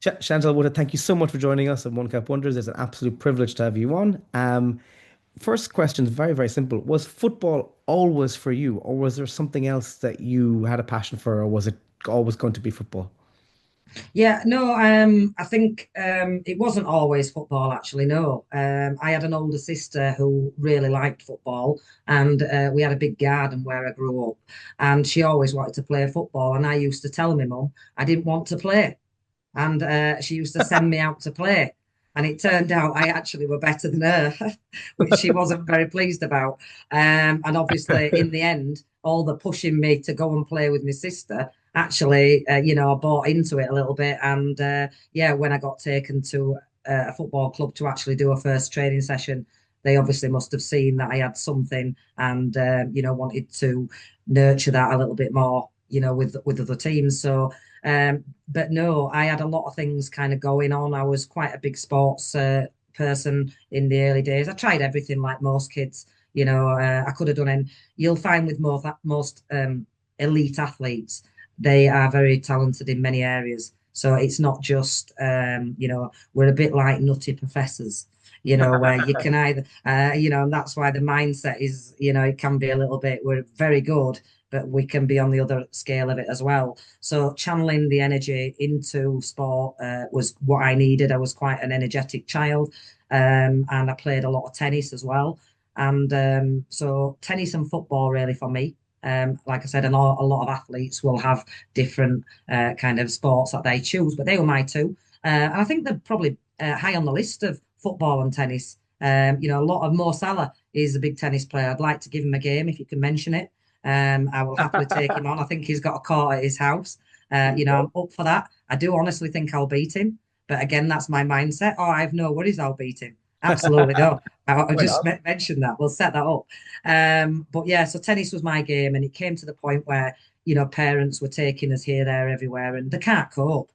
Chantel Woodhead, thank you so much for joining us on One Cup Wonders. It's an absolute privilege to have you on. First question is very, very simple. Was football always for you, or was there something else that you had a passion for, or was it always going to be football? Yeah, no, I think it wasn't always football, actually. No, I had an older sister who really liked football, and we had a big garden where I grew up, and she always wanted to play football. And I used to tell my mum I didn't want to play, and she used to send me out to play. And it turned out I actually were better than her, which she wasn't very pleased about. And obviously, in the end, all the pushing me to go and play with my sister actually, I bought into it a little bit. And yeah, when I got taken to a football club to actually do a first training session, they obviously must have seen that I had something and, wanted to nurture that a little bit more, with other teams. So, but no, I had a lot of things kind of going on. I was quite a big sports person in the early days. I tried everything like most kids. I could have done. And you'll find with most elite athletes, they are very talented in many areas. So it's not just, we're a bit like nutty professors. Where you can either, and that's why the mindset is, it can be a little bit, we're very good, but we can be on the other scale of it as well. So channeling the energy into sport was what I needed. I was quite an energetic child, and I played a lot of tennis as well. And so tennis and football really for me. Like I said, a lot of athletes will have different kind of sports that they choose, but they were my two. And I think they're probably high on the list of football and tennis. A lot of Mo Salah is a big tennis player. I'd like to give him a game if you can mention it. I will happily take him on. I think he's got a court at his house. I'm up for that. I do honestly think I'll beat him. But again, that's my mindset. Oh, I have no worries. I'll beat him. Absolutely no. I Why just not? mentioned that. We'll set that up. But yeah, so tennis was my game, and it came to the point where parents were taking us here, there, everywhere, and they can't cope.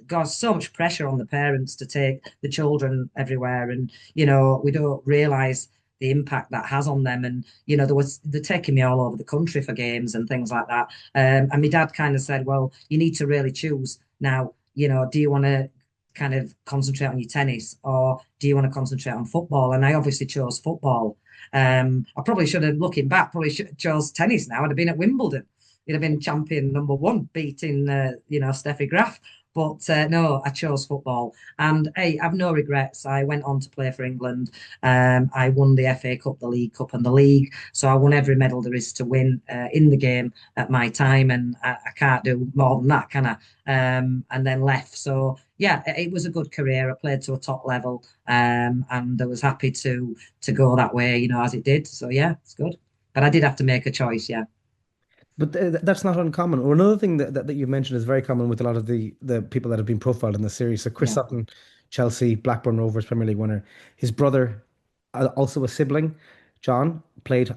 God, so much pressure on the parents to take the children everywhere, and we don't realise the impact that has on them. And they're taking me all over the country for games and things like that. And my dad kind of said, "Well, you need to really choose now. Do you want to kind of concentrate on your tennis, or do you want to concentrate on football?" And I obviously chose football. I probably should have, looking back, probably should have chose tennis now. I'd have been at Wimbledon. You'd have been champion number one, beating, Steffi Graf. But no, I chose football. And hey, I've no regrets. I went on to play for England. I won the FA Cup, the League Cup, and the league. So I won every medal there is to win in the game at my time. And I can't do more than that, can I? And then left. So yeah, it was a good career. I played to a top level, and I was happy to go that way, as it did. So yeah, it's good. But I did have to make a choice. Yeah, But that's not uncommon. Or another thing that you mentioned is very common with a lot of the people that have been profiled in the series. So Chris yeah, Sutton, Chelsea, Blackburn Rovers Premier League winner. His brother, also a sibling, John, yeah. played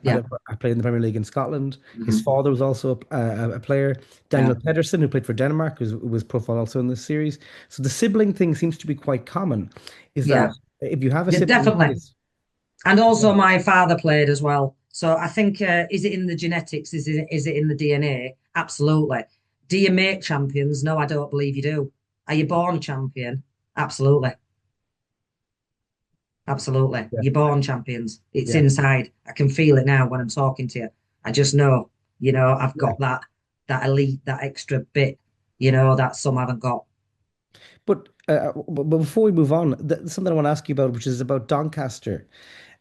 in the Premier League in Scotland. His Mhm. father was also a player. Yeah, Daniel Pedersen, who played for Denmark, was profiled also in this series. So the sibling thing seems to be quite common. Is that yeah, if you have a yeah, sibling in definitely. tennis, And also, my father played as well. So I think, is it in the genetics? Is it in the DNA? Absolutely. Do you make champions? No, I don't believe you do. Are you born a champion? Absolutely. Absolutely. yeah, You're born champions. It's yeah, inside. I can feel it now when I'm talking to you. I just know, I've yeah. got that elite, that extra bit, that some haven't got. But before we move on, something I want to ask you about, which is about Doncaster.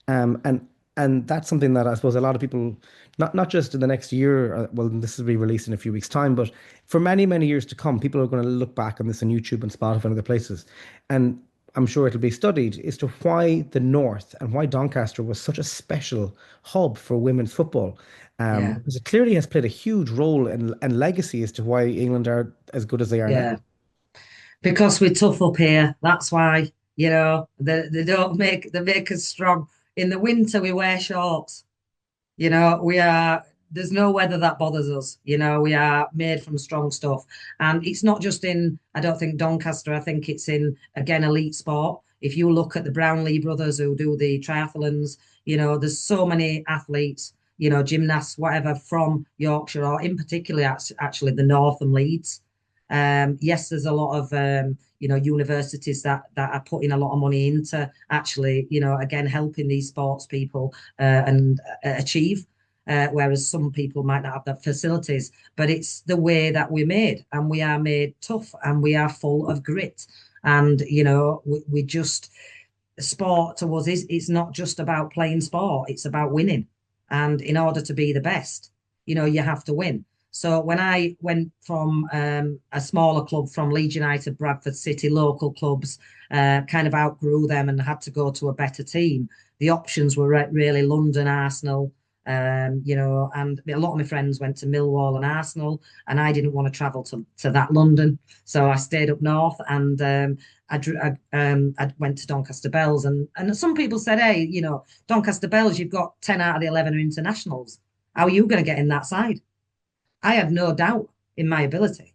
Um, and and that's something that I suppose a lot of people, not just in the next year, well, this will be released in a few weeks' time, but for many, many years to come, people are going to look back on this on YouTube and Spotify and other places. And I'm sure it'll be studied as to why the North and why Doncaster was such a special hub for women's football. Yeah. Because it clearly has played a huge role and legacy as to why England are as good as they are now. Yeah. Because we're tough up here. That's why, they don't they make us strong. In the winter, we wear shorts. There's no weather that bothers us. We are made from strong stuff. And it's not just I don't think Doncaster, I think it's in, again, elite sport. If you look at the Brownlee brothers who do the triathlons, there's so many athletes, gymnasts, whatever, from Yorkshire or in particular, actually, the North and Leeds. Yes, there's a lot of universities that are putting a lot of money into actually, again, helping these sports people and achieve. Whereas some people might not have the facilities, but it's the way that we're made, and we are made tough, and we are full of grit, and we just sport to us is it's not just about playing sport, it's about winning. And in order to be the best, you have to win. So when I went from a smaller club from Leeds United, Bradford City, local clubs, kind of outgrew them and had to go to a better team, the options were really London, Arsenal, and a lot of my friends went to Millwall and Arsenal, and I didn't want to travel to that London. So I stayed up north, and I went to Doncaster Bells, and some people said, hey, Doncaster Bells, you've got 10 out of the 11 are internationals. How are you going to get in that side? I had no doubt in my ability.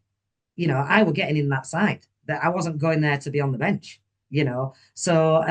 I were getting in that side, that I wasn't going there to be on the bench. So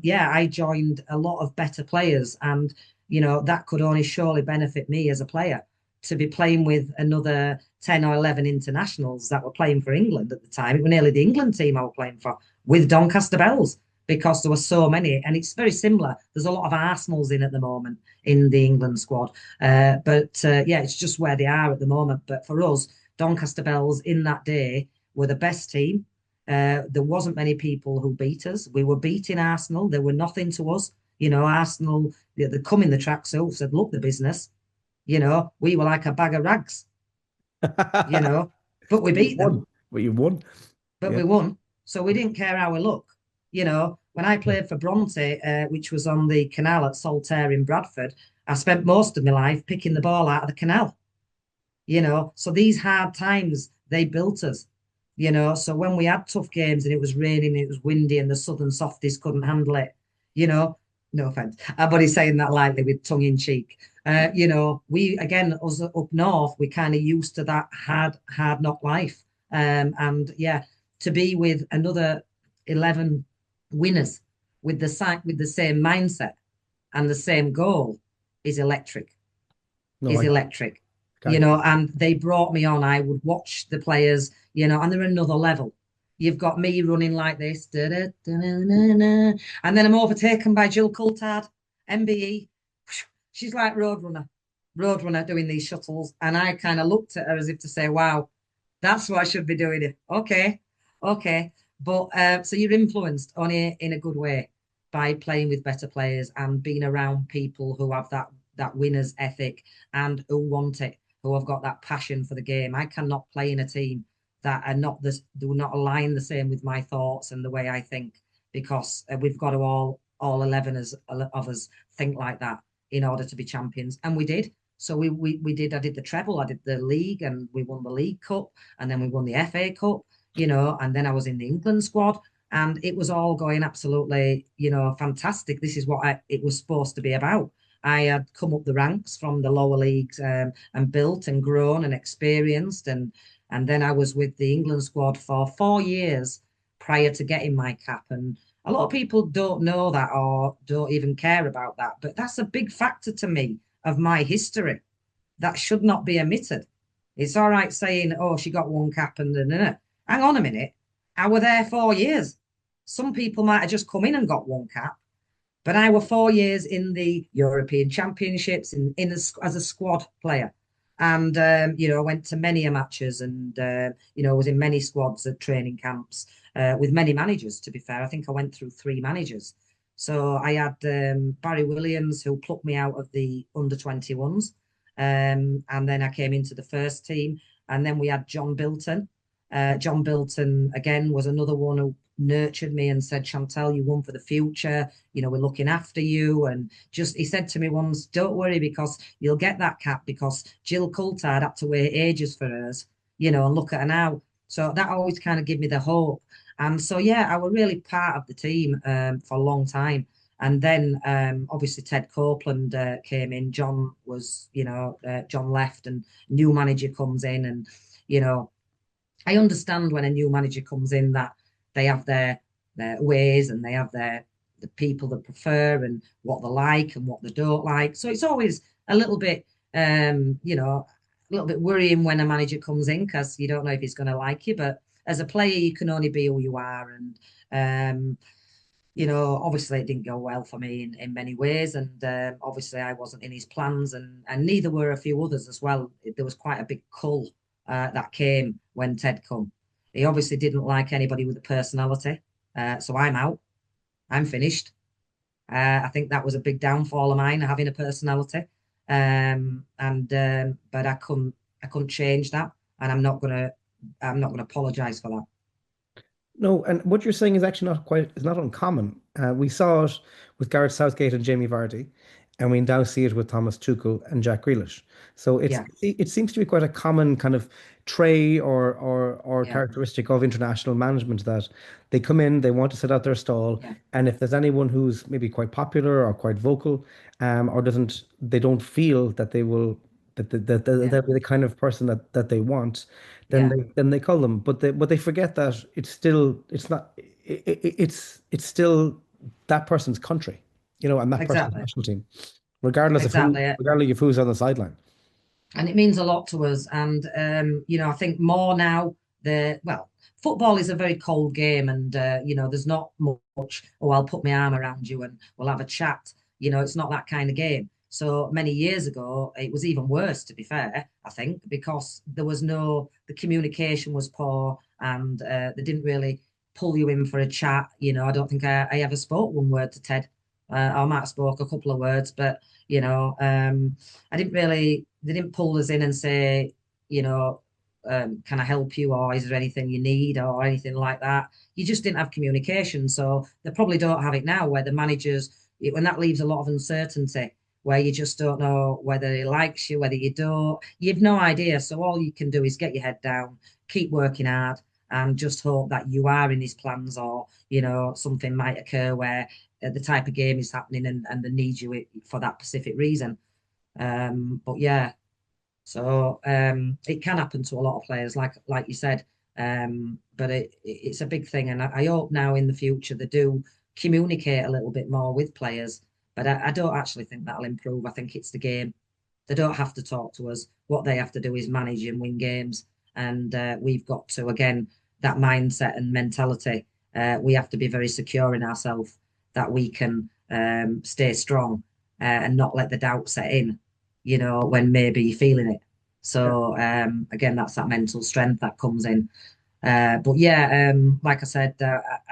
yeah, I joined a lot of better players, and that could only surely benefit me as a player to be playing with another 10 or 11 internationals that were playing for England at the time. It was nearly the England team I was playing for with Doncaster Bells, because there were so many. And it's very similar. There's a lot of Arsenals in at the moment in the England squad. But yeah, it's just where they are at the moment. But for us, Doncaster Bells in that day were the best team. There wasn't many people who beat us. We were beating Arsenal. They were nothing to us. Arsenal, they come in the tracksuit, said, look, the business. We were like a bag of rags, you know, but we But you beat them, won. But you won. but Yeah. we won. So we didn't care how we look. When I played for Bronte, which was on the canal at Saltaire in Bradford, I spent most of my life picking the ball out of the canal. So these hard times, they built us. So when we had tough games and it was raining, it was windy, and the southern softies couldn't handle it, you know, no offense, but he's saying that lightly with tongue in cheek. We again, us up north, we kind of used to that hard knock life. And yeah, to be with another 11 winners with the same mindset and the same goal is electric No, is I electric, can't. and they brought me on. I would watch the players, and they're another level. You've got me running like this, da, da, da, da, da, and then I'm overtaken by Jill Coulthard, MBE. She's like Roadrunner doing these shuttles. And I kind of looked at her as if to say, wow, that's what I should be doing. It. Okay, okay. But so you're influenced on it in a good way by playing with better players and being around people who have that winner's ethic and who want it, who have got that passion for the game. I cannot play in a team that are not this do not align the same with my thoughts and the way I think, because we've got to all 11 of us think like that in order to be champions, and we did. So we did. I did the treble, I did the league, and we won the League Cup, and then we won the FA Cup, and then I was in the England squad, and it was all going absolutely, fantastic. This is what it was supposed to be about. I had come up the ranks from the lower leagues, and built and grown and experienced, and then I was with the England squad for 4 years prior to getting my cap. And a lot of people don't know that or don't even care about that, but that's a big factor to me of my history that should not be omitted. It's all right saying, oh, she got one cap and. Hang on a minute. I were there 4 years. Some people might have just come in and got one cap, but I were 4 years in the European Championships as a squad player. And, I went to many matches, and, was in many squads at training camps with many managers, to be fair. I think I went through 3 managers. So I had Barry Williams, who plucked me out of the under 21s. And then I came into the first team. And then we had John Bilton. John Bilton, again, was another one who nurtured me and said, Chantel, you won for the future. We're looking after you. And he said to me once, don't worry, because you'll get that cap, because Jill Coulthard had to wait ages for hers, and look at her now. So that always kind of gave me the hope. And so, yeah, I was really part of the team for a long time. And then obviously Ted Copeland came in. John John left, and new manager comes in. And, I understand when a new manager comes in that they have their ways, and they have the people that prefer and what they like and what they don't like. So it's always a little bit, little bit worrying when a manager comes in because you don't know if he's going to like you. But as a player, you can only be who you are. And, obviously it didn't go well for me in many ways. And obviously I wasn't in his plans, and neither were a few others as well. There was quite a big cull that came when Ted come. He obviously didn't like anybody with a personality. So I'm out. I'm finished. I think that was a big downfall of mine, having a personality. And but I couldn't change that, and I'm not gonna apologize for that. No, and what you're saying is actually not quite, it's not uncommon. We saw it with Gareth Southgate and Jamie Vardy, and we now see it with Thomas Tuchel and Jack Grealish. So Yeah, it seems to be quite a common kind of trait or yeah, characteristic of international management that they come in, they want to set out their stall, yeah, and if there's anyone who's maybe quite popular or quite vocal, or doesn't, they don't feel that they will that yeah, they'll be the kind of person that they want, yeah. then they call them. But they forget that it's not it's still that person's country, and that person's Exactly, national team, regardless of who exactly. regardless of who's on the sideline. And it means a lot to us. And I think more now, football is a very cold game, and there's not much, oh, I'll put my arm around you and we'll have a chat. It's not that kind of game. So many years ago, it was even worse, to be fair, I think, because the communication was poor, and they didn't really pull you in for a chat. I don't think I ever spoke one word to Ted. I might have spoke a couple of words, but I didn't really, they didn't pull us in and say, you know, can I help you, or is there anything you need, or anything like that. You just didn't have communication. So they probably don't have it now, where the managers, when that leaves a lot of uncertainty, where you just don't know whether he likes you, whether you don't. You've no idea. So all you can do is get your head down, keep working hard, and just hope that you are in his plans, or, something might occur where the type of game is happening, and they need you for that specific reason. But yeah, so it can happen to a lot of players, like you said. But it's a big thing, and I hope now in the future they do communicate a little bit more with players. But I don't actually think that'll improve. I think it's the game. They don't have to talk to us. What they have to do is manage and win games. And we've got to, again, that mindset and mentality. We have to be very secure in ourselves that we can stay strong and not let the doubt set in, when maybe you're feeling it. So again, that's that mental strength that comes in. But yeah, like I said,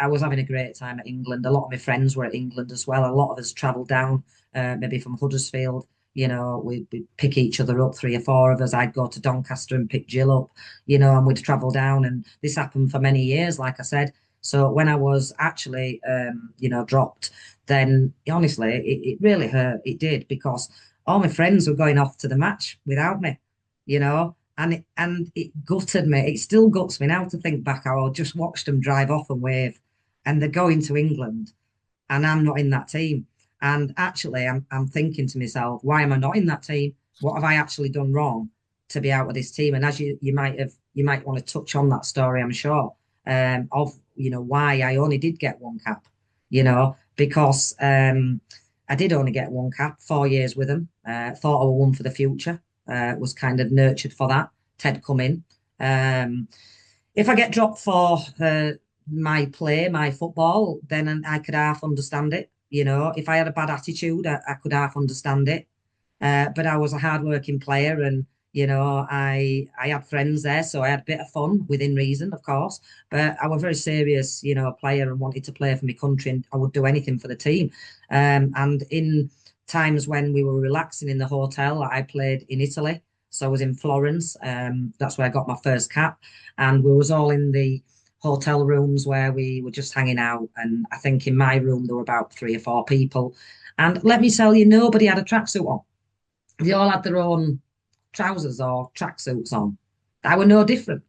I was having a great time at England. A lot of my friends were at England as well. A lot of us travelled down, maybe from Huddersfield. We'd pick each other up, three or four of us. I'd go to Doncaster and pick Jill up, and we'd travel down. And this happened for many years, like I said. So when I was actually, dropped, then honestly, it really hurt. It did, because all my friends were going off to the match without me, and it gutted me. It still guts me now to think back how I just watched them drive off and wave, and they're going to England, and I'm not in that team. And actually, I'm thinking to myself, why am I not in that team? What have I actually done wrong to be out of this team? And as you might want to touch on that story, I'm sure, of why I only did get one cap, because I did only get one cap, 4 years with them. Thought I were one for the future. Was kind of nurtured for that. Ted come in. Um, if I get dropped for my play, my football, then I could half understand it. If I had a bad attitude, I could half understand it. But I was a hard-working player, and I had friends there, so I had a bit of fun within reason, of course. But I was a very serious, player, and wanted to play for my country, and I would do anything for the team. And in times when we were relaxing in the hotel, I played in Italy, so I was in Florence. That's where I got my first cap, and we was all in the hotel rooms where we were just hanging out. And I think in my room there were about three or four people. And let me tell you, nobody had a tracksuit on. They all had their own trousers or tracksuits on. I were no different.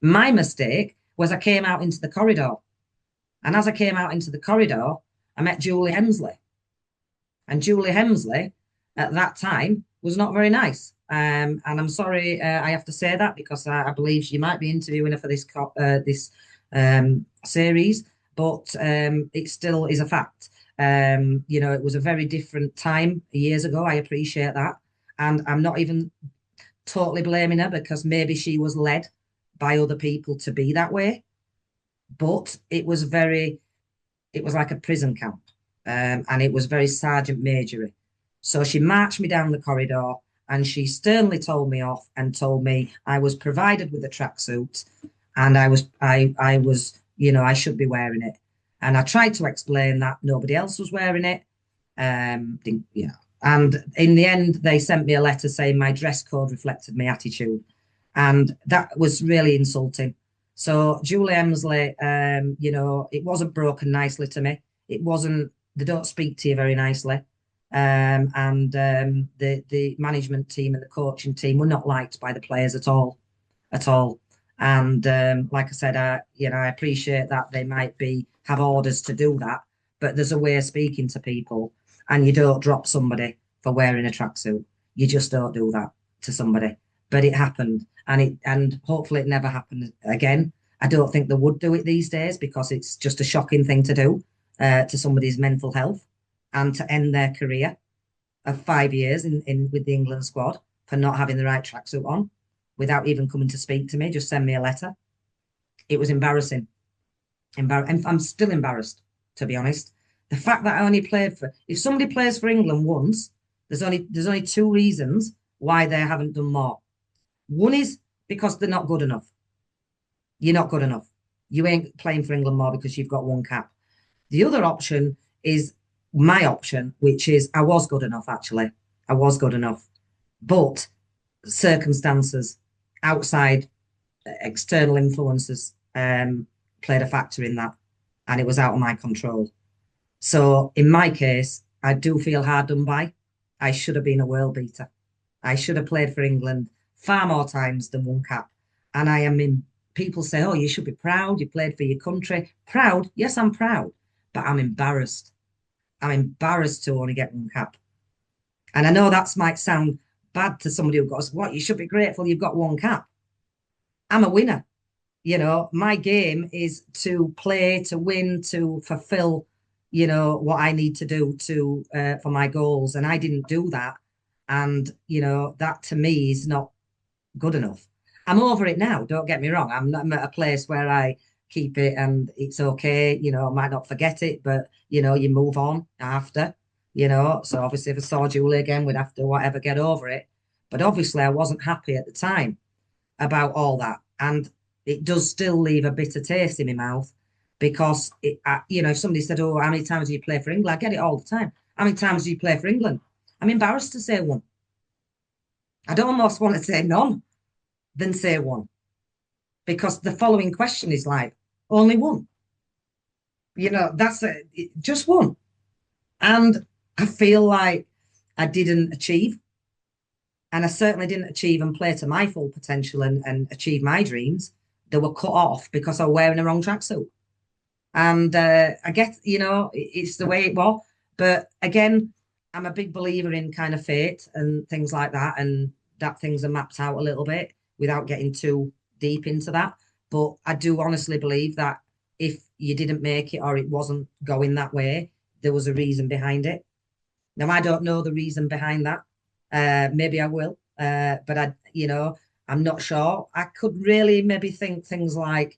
My mistake was I came out into the corridor. And as I came out into the corridor, I met Julie Hemsley. And Julie Hemsley at that time was not very nice. And I'm sorry I have to say that, because I believe she might be interviewing her for this series, but it still is a fact. It was a very different time years ago. I appreciate that. And I'm not even totally blaming her because maybe she was led by other people to be that way. But it was like a prison camp, and it was very sergeant majory. So she marched me down the corridor and she sternly told me off and told me I was provided with a tracksuit and I was, I should be wearing it. And I tried to explain that nobody else was wearing it. Didn't, And in the end, they sent me a letter saying my dress code reflected my attitude. And that was really insulting. So Julie Emsley, it wasn't broken nicely to me. It wasn't, they don't speak to you very nicely. The management team and the coaching team were not liked by the players at all. And like I said, I appreciate that they might have orders to do that, but there's a way of speaking to people, and you don't drop somebody for wearing a tracksuit. You just don't do that to somebody. But it happened, and hopefully it never happened again. I don't think they would do it these days because it's just a shocking thing to do to somebody's mental health, and to end their career of 5 years in with the England squad for not having the right tracksuit on without even coming to speak to me, just send me a letter. It was embarrassing. And I'm still embarrassed, to be honest. The fact that I only played if somebody plays for England once, there's only two reasons why they haven't done more. One is because they're not good enough. You're not good enough. You ain't playing for England more because you've got one cap. The other option is my option, which is I was good enough, actually. I was good enough. But circumstances, outside external influences played a factor in that, and it was out of my control. So in my case, I do feel hard done by. I should have been a world beater. I should have played for England far more times than one cap. And I am in, people say, oh, you should be proud. You played for your country. Proud? Yes, I'm proud, but I'm embarrassed. I'm embarrassed to only get one cap. And I know that might sound bad to somebody who goes, what, you should be grateful you've got one cap. I'm a winner. My game is to play, to win, to fulfill, what I need to do for my goals. And I didn't do that. And, that to me is not good enough. I'm over it now. Don't get me wrong. I'm at a place where I keep it and it's okay. I might not forget it, but, you move on after, So obviously if I saw Julie again, we'd have to whatever get over it. But obviously I wasn't happy at the time about all that. And it does still leave a bitter taste in my mouth because, if somebody said, oh, how many times do you play for England? I get it all the time. How many times do you play for England? I'm embarrassed to say one. I'd almost want to say none than say one because the following question is like, only one. That's just one. And I feel like I didn't achieve. And I certainly didn't achieve and play to my full potential and achieve my dreams. They were cut off because I was wearing the wrong tracksuit. And I guess, it's the way it was. But again, I'm a big believer in kind of fate and things like that. And that things are mapped out a little bit without getting too deep into that. But I do honestly believe that if you didn't make it or it wasn't going that way, there was a reason behind it. Now, I don't know the reason behind that. Maybe I will, but I'm not sure. I could really maybe think things like,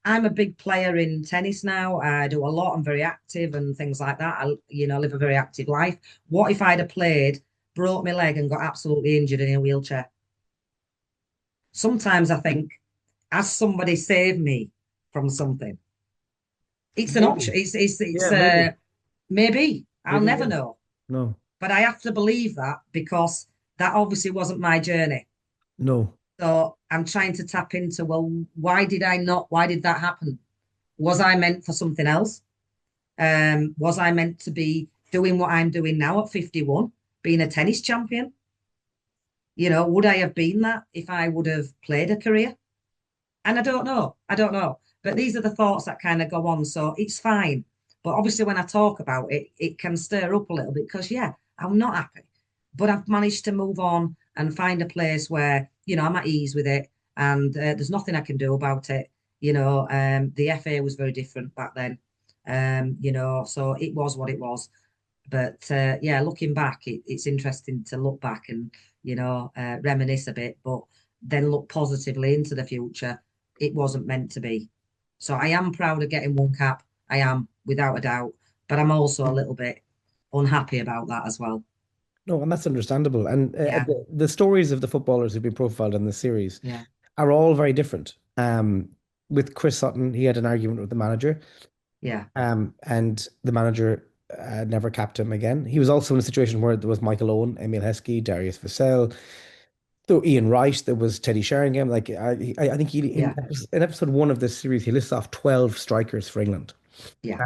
I'm a big player in tennis now. I do a lot. I'm very active and things like that. I live a very active life. What if I'd have played, broke my leg and got absolutely injured in a wheelchair? Sometimes I think, has somebody saved me from something? It's an option. Maybe. It's Yeah, maybe. maybe. I'll Maybe, never yeah. know. No, But I have to believe that because that obviously wasn't my journey. no. So I'm trying to tap into, well, why did that happen? Was I meant for something else? Was I meant to be doing what I'm doing now at 51, being a tennis champion? Would I have been that if I would have played a career? And I don't know. I don't know. But these are the thoughts that kind of go on. So it's fine. But obviously, when I talk about it, it can stir up a little bit because, yeah, I'm not happy. But I've managed to move on and find a place where, I'm at ease with it. And there's nothing I can do about it. The FA was very different back then. So it was what it was. But yeah, looking back, it's interesting to look back and reminisce a bit, but then look positively into the future. It wasn't meant to be. So I am proud of getting one cap. I am, without a doubt. But I'm also a little bit unhappy about that as well. No, and that's understandable. And Yeah, the stories of the footballers who've been profiled in the series yeah, are all very different. With Chris Sutton, he had an argument with the manager, yeah, and the manager never capped him again. He was also in a situation where there was Michael Owen, Emil Heskey, Darius Vassell, so Ian Wright, there was Teddy Sheringham. Like I think yeah, in episode one of this series, he lists off 12 strikers for England. yeah,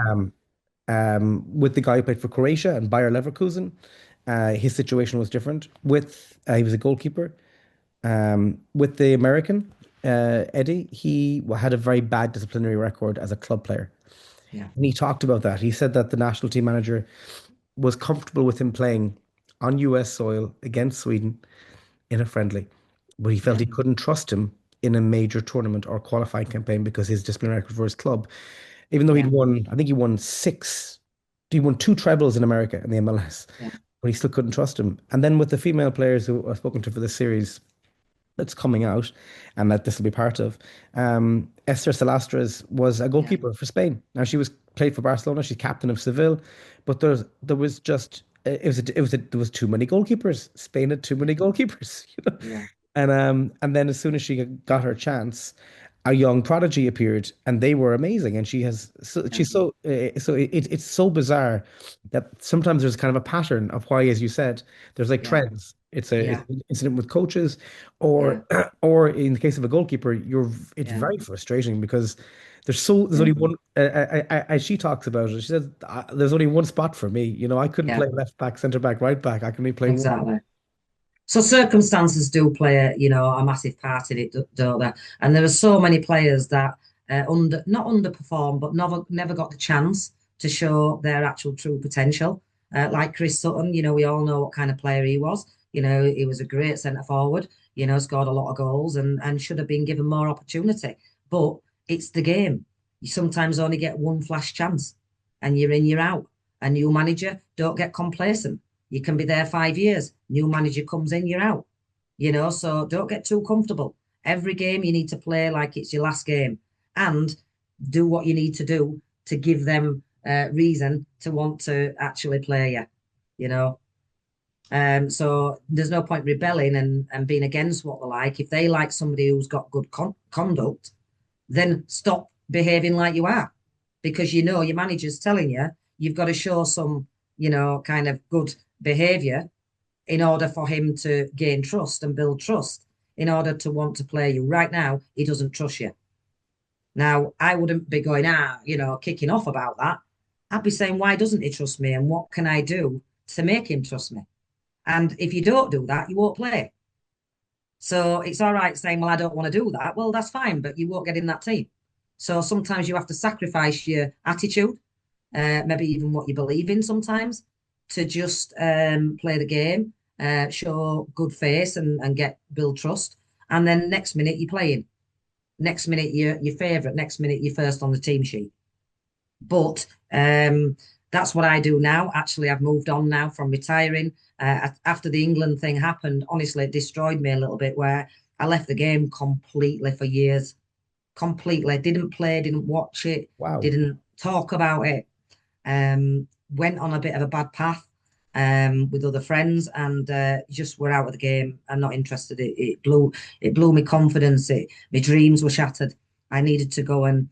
Um, with the guy who played for Croatia and Bayer Leverkusen, his situation was different. With he was a goalkeeper. With the American Eddie, he had a very bad disciplinary record as a club player, yeah, and he talked about that. He said that the national team manager was comfortable with him playing on US soil against Sweden in a friendly, but he felt yeah, he couldn't trust him in a major tournament or qualifying campaign because his disciplinary record for his club, even though he'd yeah, won, I think he won two trebles in America in the MLS, yeah, but he still couldn't trust him. And then with the female players who I've spoken to for this series that's coming out and that this will be part of, Esther Salastres was a yeah, goalkeeper for Spain. Now she was played for Barcelona, she's captain of Seville, but there was just there was too many goalkeepers. Spain had too yeah, many goalkeepers, yeah, and then as soon as she got her chance, a young prodigy appeared, and they were amazing. And yeah, it's so bizarre that sometimes there's kind of a pattern of why, as you said, there's like yeah, trends. It's yeah, an incident with coaches, yeah, or or in the case of a goalkeeper, it's yeah, very frustrating because there's yeah, only one. As she talks about it, she says there's only one spot for me. I couldn't yeah, play left back, centre back, right back. I can only play one. exactly. So circumstances do play, a massive part in it, don't they? And there are so many players that not underperform, but never got the chance to show their actual true potential. Like Chris Sutton, we all know what kind of player he was. He was a great centre forward. Scored a lot of goals and should have been given more opportunity. But it's the game. You sometimes only get one flash chance, and you're in, you're out. A new manager, don't get complacent. You can be there 5 years. New manager comes in, you're out. So don't get too comfortable. Every game you need to play like it's your last game and do what you need to do to give them reason to want to actually play you, you know. So there's no point rebelling and being against what they like. If they like somebody who's got good conduct, then stop behaving like you are because your manager's telling you you've got to show some, kind of good behavior in order for him to gain trust and build trust in order to want to play you. Right now, he doesn't trust you. Now, I wouldn't be going, kicking off about that. I'd be saying, why doesn't he trust me? And what can I do to make him trust me? And if you don't do that, you won't play. So it's all right saying, well, I don't want to do that. Well, that's fine, but you won't get in that team. So sometimes you have to sacrifice your attitude, maybe even what you believe in sometimes, to just play the game, show good face and get build trust. And then next minute you're playing. Next minute you're your favourite. Next minute you're first on the team sheet. But that's what I do now. Actually, I've moved on now from retiring. After the England thing happened, honestly, it destroyed me a little bit where I left the game completely for years. Completely. Didn't play, didn't watch it, Wow. didn't talk about it. Went on a bit of a bad path with other friends and just were out of the game. I'm not interested. It blew my confidence. My dreams were shattered. I needed to go and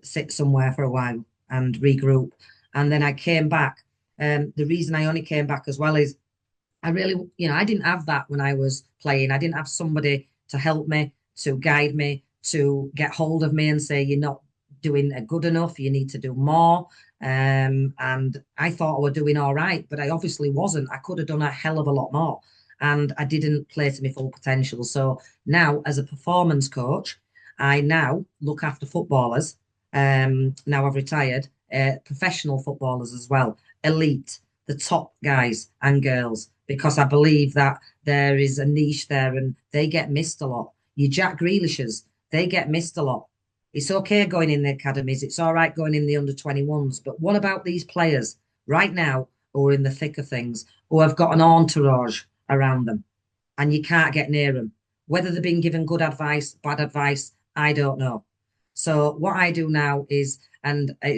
sit somewhere for a while and regroup. And then I came back. The reason I only came back as well is I really, I didn't have that when I was playing. I didn't have somebody to help me, to guide me, to get hold of me and say, you're not doing good enough. You need to do more. And I thought I was doing all right, but I obviously wasn't. I could have done a hell of a lot more. And I didn't play to my full potential. So now, as a performance coach, I now look after footballers. Now I've retired, professional footballers as well, elite, the top guys and girls, because I believe that there is a niche there and they get missed a lot. You Jack Grealishes, they get missed a lot. It's okay going in the academies. It's all right going in the under 21s. But what about these players right now who are in the thick of things, who have got an entourage around them, and you can't get near them. Whether they're being given good advice, bad advice, I don't know. So what I do now is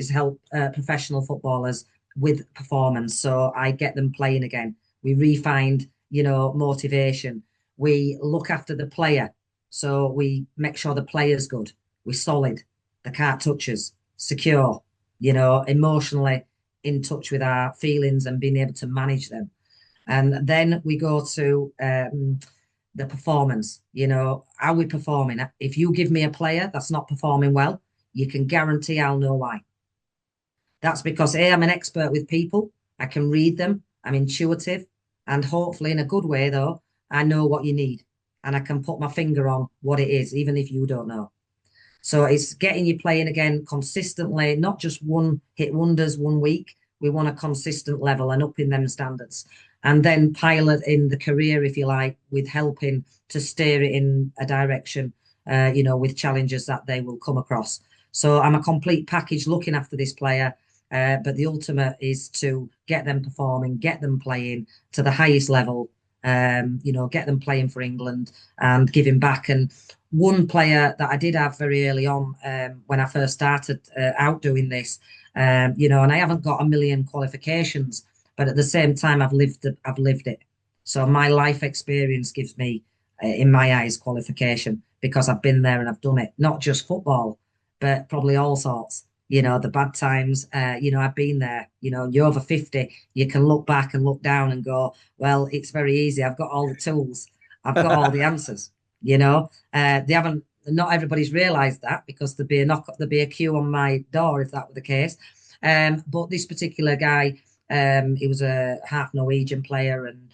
help professional footballers with performance. So I get them playing again. We refind, motivation. We look after the player. So we make sure the player's good. We're solid. They can't touch us. Secure. Emotionally in touch with our feelings and being able to manage them. And then we go to the performance. Are we performing? If you give me a player that's not performing well, you can guarantee I'll know why. That's because A, I'm an expert with people. I can read them. I'm intuitive. And hopefully, in a good way, though, I know what you need. And I can put my finger on what it is, even if you don't know. So it's getting you playing again consistently, not just one hit wonders 1 week. We want a consistent level and up in them standards. And then pilot in the career, if you like, with helping to steer it in a direction, with challenges that they will come across. So I'm a complete package looking after this player. But the ultimate is to get them performing, get them playing to the highest level, get them playing for England and giving back. And one player that I did have very early on when I first started out doing this, and I haven't got a million qualifications, but at the same time, I've lived it. So my life experience gives me, in my eyes, qualification because I've been there and I've done it. Not just football, but probably all sorts. The bad times, I've been there. You're over 50, you can look back and look down and go, well, it's very easy. I've got all the tools. I've got all the answers. They haven't, not everybody's realised that because there'd be a queue on my door if that were the case. But this particular guy, he was a half Norwegian player and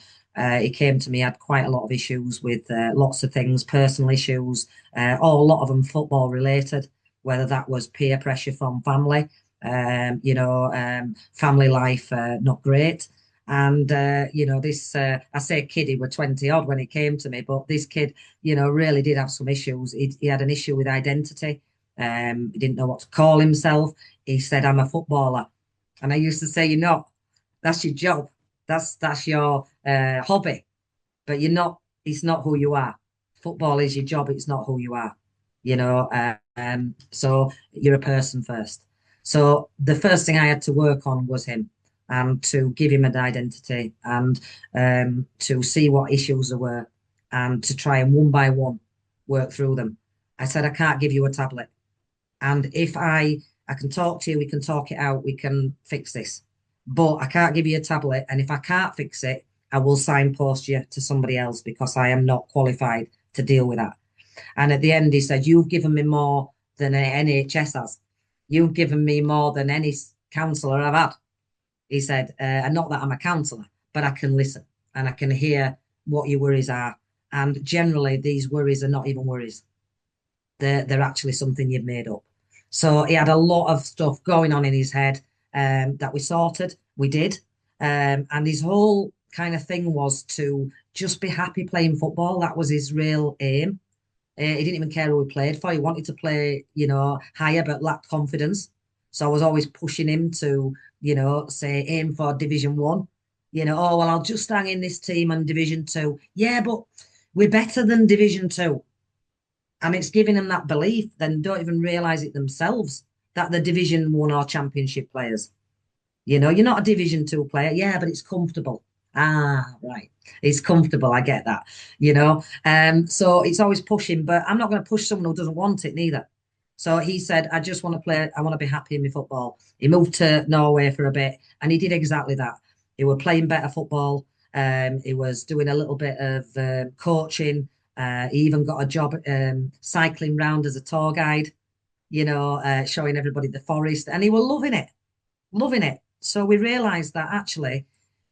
he came to me, had quite a lot of issues with lots of things, personal issues, a lot of them football related, whether that was peer pressure from family, family life not great. And, this, I say kid, he was 20 odd when he came to me, but this kid, really did have some issues. He had an issue with identity. He didn't know what to call himself. He said, I'm a footballer. And I used to say, you're not. That's your job. That's your hobby. But you're not, it's not who you are. Football is your job. It's not who you are. So you're a person first. So the first thing I had to work on was him and to give him an identity and to see what issues there were and to try and one by one work through them. I said, I can't give you a tablet. And if I can talk to you, we can talk it out, we can fix this. But I can't give you a tablet. And if I can't fix it, I will signpost you to somebody else because I am not qualified to deal with that. And at the end, he said, you've given me more than NHS has. You've given me more than any counsellor I've had. He said, and not that I'm a counsellor, but I can listen and I can hear what your worries are. And generally, these worries are not even worries. They're actually something you've made up. So he had a lot of stuff going on in his head that we sorted. We did. And his whole kind of thing was to just be happy playing football. That was his real aim. He didn't even care who he played for. He wanted to play, higher, but lacked confidence. So I was always pushing him to, say, aim for Division 1. Oh, well, I'll just hang in this team and Division 2. Yeah, but we're better than Division 2. And it's giving them that belief, then don't even realise it themselves that they're Division 1 or Championship players. You're not a Division 2 player. Yeah, but it's comfortable. Ah, right. It's comfortable. I get that, So it's always pushing, but I'm not going to push someone who doesn't want it neither. So he said, I just want to play. I want to be happy in my football. He moved to Norway for a bit and he did exactly that. He was playing better football. He was doing a little bit of coaching. He even got a job cycling round as a tour guide, showing everybody the forest. And he was loving it, loving it. So we realised that actually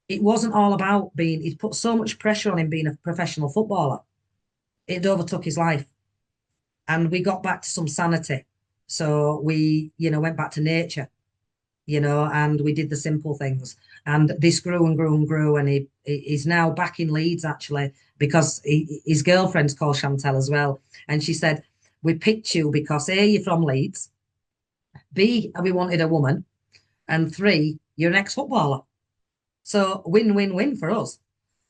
it wasn't all about being, he'd put so much pressure on him being a professional footballer. It overtook his life. And we got back to some sanity. So we, went back to nature, and we did the simple things. And this grew and grew and grew. And he's now back in Leeds, actually, because his girlfriend's called Chantel as well. And she said, we picked you because A, you're from Leeds. B, we wanted a woman. And 3, you're an ex-footballer. So win-win-win for us.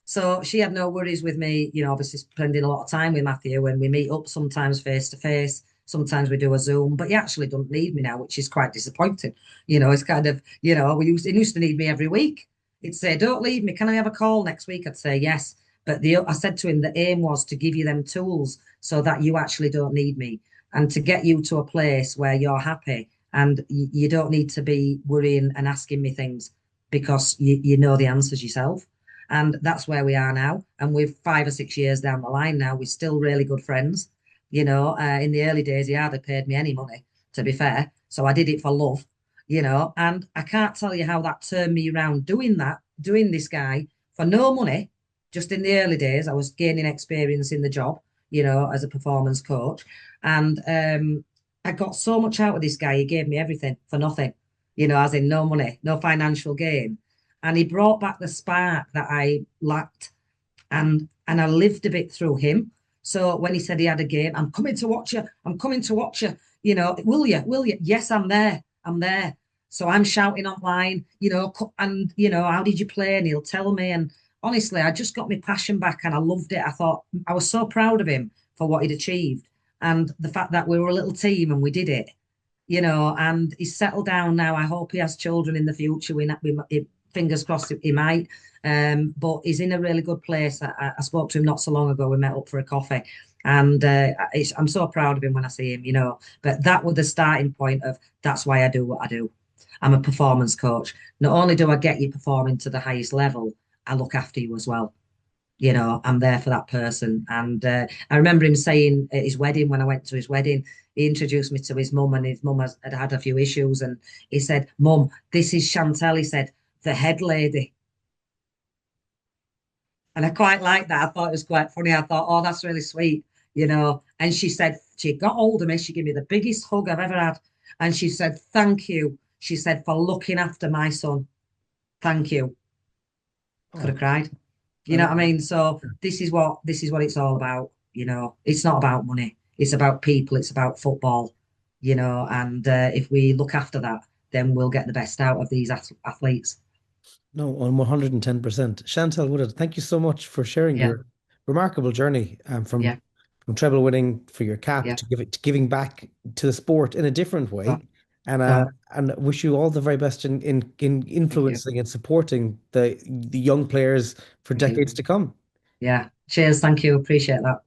So she had no worries with me, obviously spending a lot of time with Matthew when we meet up sometimes face to face. Sometimes we do a Zoom, but he actually doesn't need me now, which is quite disappointing. It's kind of, he used to need me every week. He'd say, "Don't leave me. Can I have a call next week?" I'd say yes. But I said to him, the aim was to give you them tools so that you actually don't need me and to get you to a place where you're happy and you don't need to be worrying and asking me things because you know the answers yourself. And that's where we are now. And we're 5 or 6 years down the line now. We're still really good friends. In the early days, he hardly paid me any money, to be fair. So I did it for love, and I can't tell you how that turned me around doing that, doing this guy for no money. Just in the early days, I was gaining experience in the job, as a performance coach. And I got so much out of this guy. He gave me everything for nothing, as in no money, no financial gain. And he brought back the spark that I lacked. And I lived a bit through him. So when he said he had a game, "I'm coming to watch you. I'm coming to watch you. Will you? Will you?" Yes, I'm there. I'm there. So I'm shouting online, and how did you play? And he'll tell me. And honestly, I just got my passion back and I loved it. I thought I was so proud of him for what he'd achieved. And the fact that we were a little team and we did it, and he's settled down now. I hope he has children in the future. Fingers crossed he might. But he's in a really good place. I spoke to him not so long ago. We met up for a coffee, and I'm so proud of him when I see him. But that was the starting point of that's why I do what I do. I'm a performance coach. Not only do I get you performing to the highest level, I look after you as well. I'm there for that person. And I remember him saying at his wedding, when I went to his wedding, he introduced me to his mum, and his mum had had a few issues. And he said, "Mum, this is Chantel." He said, "The head lady." And I quite liked that. I thought it was quite funny. I thought, oh, that's really sweet, And she said, she got hold of me. She gave me the biggest hug I've ever had. And she said, "Thank you." She said, "For looking after my son. Thank you." Could Oh, have cried. You I know know. what I mean? So this is what it's all about. It's not about money. It's about people. It's about football. And if we look after that, then we'll get the best out of these athletes. No, on 110%. Chantel Woodhead, thank you so much for sharing Yeah, your remarkable journey yeah, from treble winning for your cap yeah. to giving back to the sport in a different Oh, way. oh, And wish you all the very best in thank you, influencing and supporting the young players for thank you. decades to come. Yeah. Cheers. Thank you. Appreciate that.